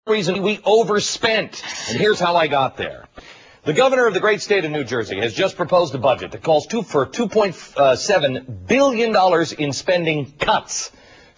reason we overspent. And here's how I got there. The governor of the great state of New Jersey has just proposed a budget that calls for $2.7 billion in spending cuts.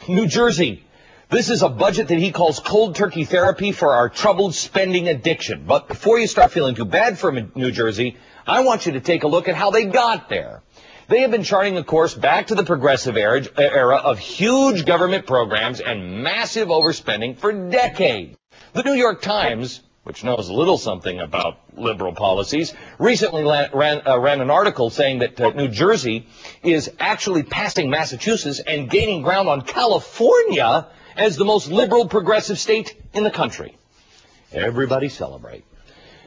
New Jersey, this is a budget that he calls cold turkey therapy for our troubled spending addiction. But before you start feeling too bad for New Jersey, I want you to take a look at how they got there. They have been charting a course back to the progressive era of huge government programs and massive overspending for decades. The New York Times, which knows a little something about liberal policies, recently ran an article saying that New Jersey is actually passing Massachusetts and gaining ground on California as the most liberal progressive state in the country. Everybody celebrate.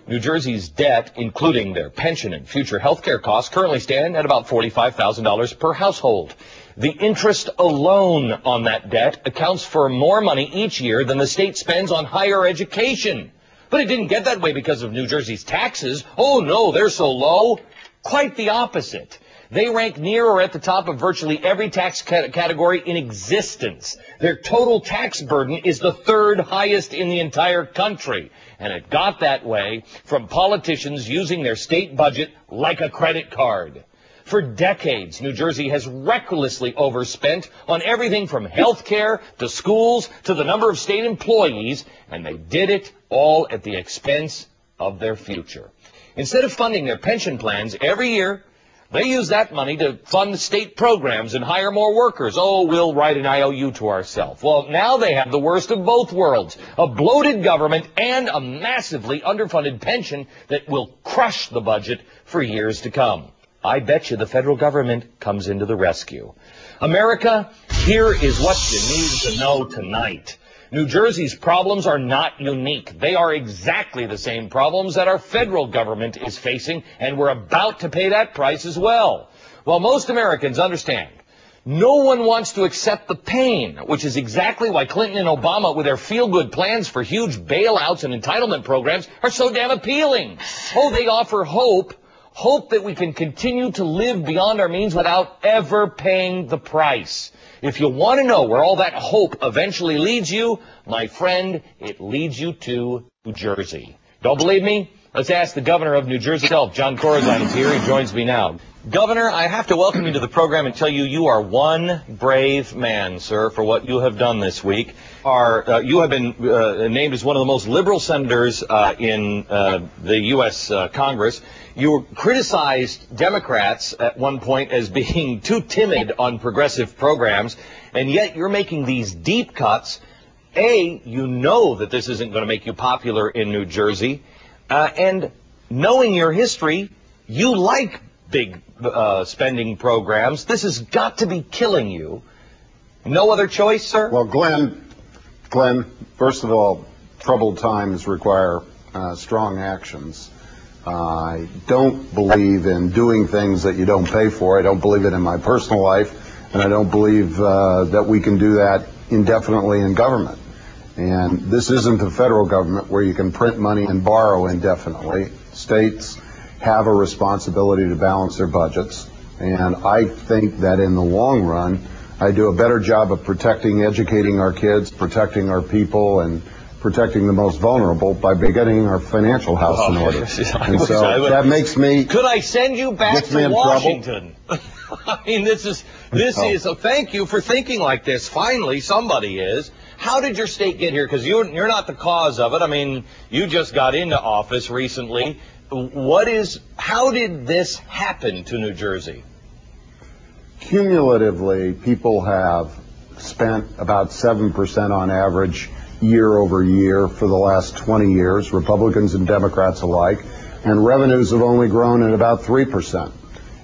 New Jersey's debt, including their pension and future health care costs, currently stand at about $45,000 per household. The interest alone on that debt accounts for more money each year than the state spends on higher education. But it didn't get that way because of New Jersey's taxes. Oh, no, they're so low. Quite the opposite. They rank near or at the top of virtually every tax category in existence. Their total tax burden is the third highest in the entire country. And it got that way from politicians using their state budget like a credit card. For decades, New Jersey has recklessly overspent on everything from health care to schools to the number of state employees, and they did it all at the expense of their future. Instead of funding their pension plans every year, they use that money to fund state programs and hire more workers. Oh, we'll write an IOU to ourselves. Well, now they have the worst of both worlds, a bloated government and a massively underfunded pension that will crush the budget for years to come. I bet you the federal government comes into the rescue. America, here is what you need to know tonight. New Jersey's problems are not unique. They are exactly the same problems that our federal government is facing, and we're about to pay that price as well. While most Americans understand, no one wants to accept the pain, which is exactly why Clinton and Obama, with their feel-good plans for huge bailouts and entitlement programs, are so damn appealing. Oh, they offer hope that we can continue to live beyond our means without ever paying the price. If you want to know where all that hope eventually leads you, my friend, it leads you to New Jersey. Don't believe me? Let's ask the governor of New Jersey himself. John Corazon is here. He joins me now. Governor, I have to welcome you to the program and tell you you are one brave man, sir, for what you have done this week. You have been named as one of the most liberal senators in the U.S. Congress. You criticized Democrats at one point as being too timid on progressive programs, and yet you're making these deep cuts. You know that this isn't going to make you popular in New Jersey, and knowing your history, you like big spending programs. This has got to be killing you. No other choice, sir? Well, Glenn, first of all, troubled times require strong actions. I don't believe in doing things that you don't pay for. I don't believe it in my personal life, and I don't believe that we can do that indefinitely in government. And this isn't the federal government where you can print money and borrow indefinitely. States have a responsibility to balance their budgets, and I think that in the long run, I do a better job of educating our kids, protecting our people, and protecting the most vulnerable by getting our financial house in order. And so that makes me... Could I send you back to Washington? I mean, this is thank you for thinking like this. Finally, somebody is. How did your state get here? Because you're not the cause of it. I mean, you just got into office recently. How did this happen to New Jersey? Cumulatively, people have spent about 7% on average year over year for the last 20 years, Republicans and Democrats alike, and revenues have only grown at about 3%.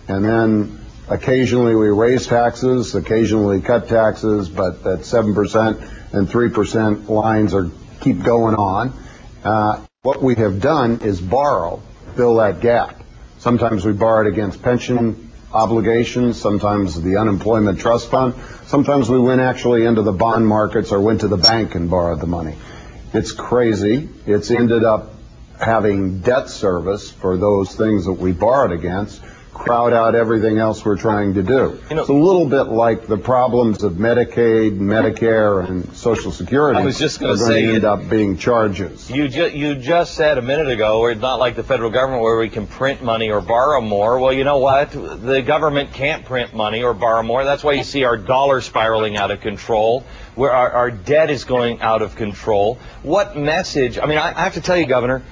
And then occasionally we raise taxes, occasionally cut taxes, but that 7% and 3% lines keep going on. What we have done is fill that gap. Sometimes we borrowed against pension obligations, sometimes the unemployment trust fund, sometimes we went actually into the bond markets or went to the bank and borrowed the money. It's crazy. It's ended up having debt service for those things that we borrowed against crowd out everything else we're trying to do. It's a little bit like the problems of Medicaid, Medicare, and Social Security. I was just going to say, end up being charges. You just said a minute ago, it's not like the federal government where we can print money or borrow more. Well, you know what? The government can't print money or borrow more. That's why you see our dollar spiraling out of control, where our debt is going out of control. What message? I mean, I have to tell you, Governor,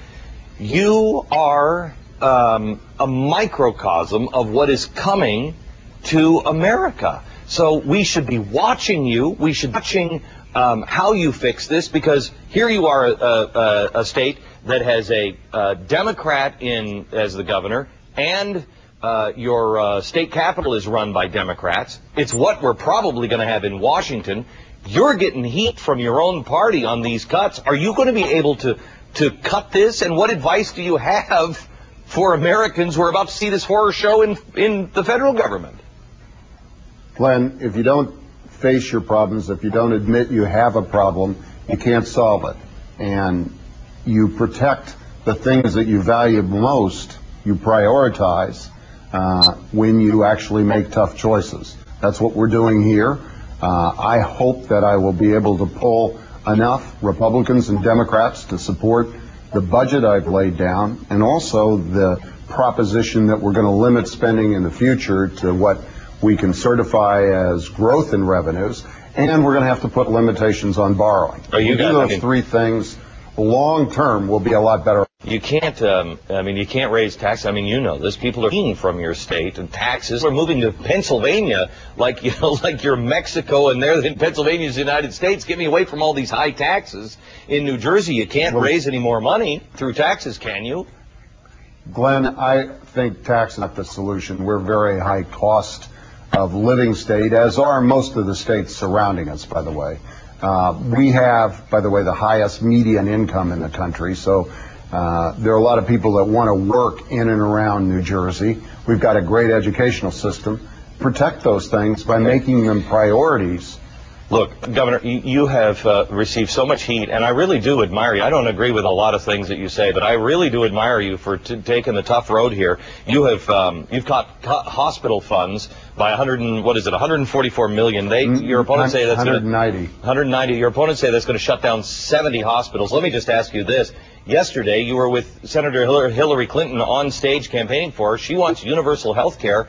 you are a microcosm of what is coming to America. So we should be watching you. We should be watching how you fix this, because here you are, a state that has a Democrat as the governor, and your state capital is run by Democrats. It's what we're probably going to have in Washington. You're getting heat from your own party on these cuts. Are you going to be able to cut this? And what advice do you have for Americans who are about to see this horror show in the federal government? Glenn, if you don't face your problems, if you don't admit you have a problem, you can't solve it. And you protect the things that you value most, you prioritize when you actually make tough choices. That's what we're doing here. I hope that I will be able to pull enough Republicans and Democrats to support the budget I've laid down, and also the proposition that we're going to limit spending in the future to what we can certify as growth in revenues, and we're going to have to put limitations on borrowing. You do those three things, long term we'll be a lot better. You can't, you can't raise taxes. I mean, you know this. People are fleeing from your state, and taxes are moving to Pennsylvania, like you're Mexico, and they're in Pennsylvania's the United States. Get me away from all these high taxes. In New Jersey, you can't raise any more money through taxes, can you? Glenn, I think tax is not the solution. We're a very high cost of living state, as are most of the states surrounding us, by the way. We have, by the way, the highest median income in the country, so there are a lot of people that want to work in and around New Jersey. We've got a great educational system. Protect those things by making them priorities. Look, Governor, you have received so much heat, and I really do admire you. I don't agree with a lot of things that you say, but I really do admire you for taking the tough road here. You have you've cut hospital funds by 144 million. Your opponents say that's 190. 190. Your opponents say that's going to shut down 70 hospitals. Let me just ask you this. Yesterday, you were with Senator Hillary Clinton on stage campaigning for her. She wants universal health care.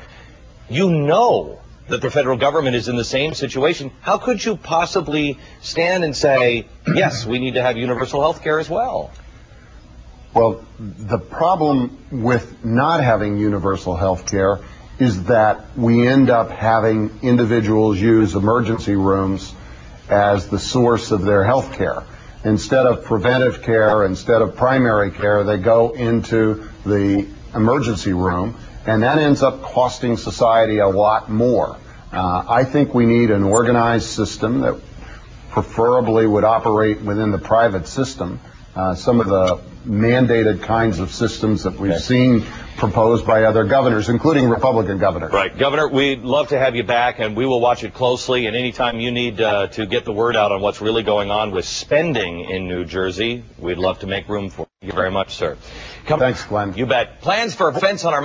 You know that the federal government is in the same situation. How could you possibly stand and say, yes, we need to have universal health care as well? Well, the problem with not having universal health care is that we end up having individuals use emergency rooms as the source of their health care. Instead of preventive care, instead of primary care, they go into the emergency room, and that ends up costing society a lot more. I think we need an organized system that preferably would operate within the private system. Some of the mandated kinds of systems that we've seen proposed by other governors, including Republican governors. Right. Governor, we'd love to have you back, and we will watch it closely. And anytime you need to get the word out on what's really going on with spending in New Jersey, we'd love to make room for you. Thank you very much, sir. Thanks, Glenn. You bet. Plans for a fence on our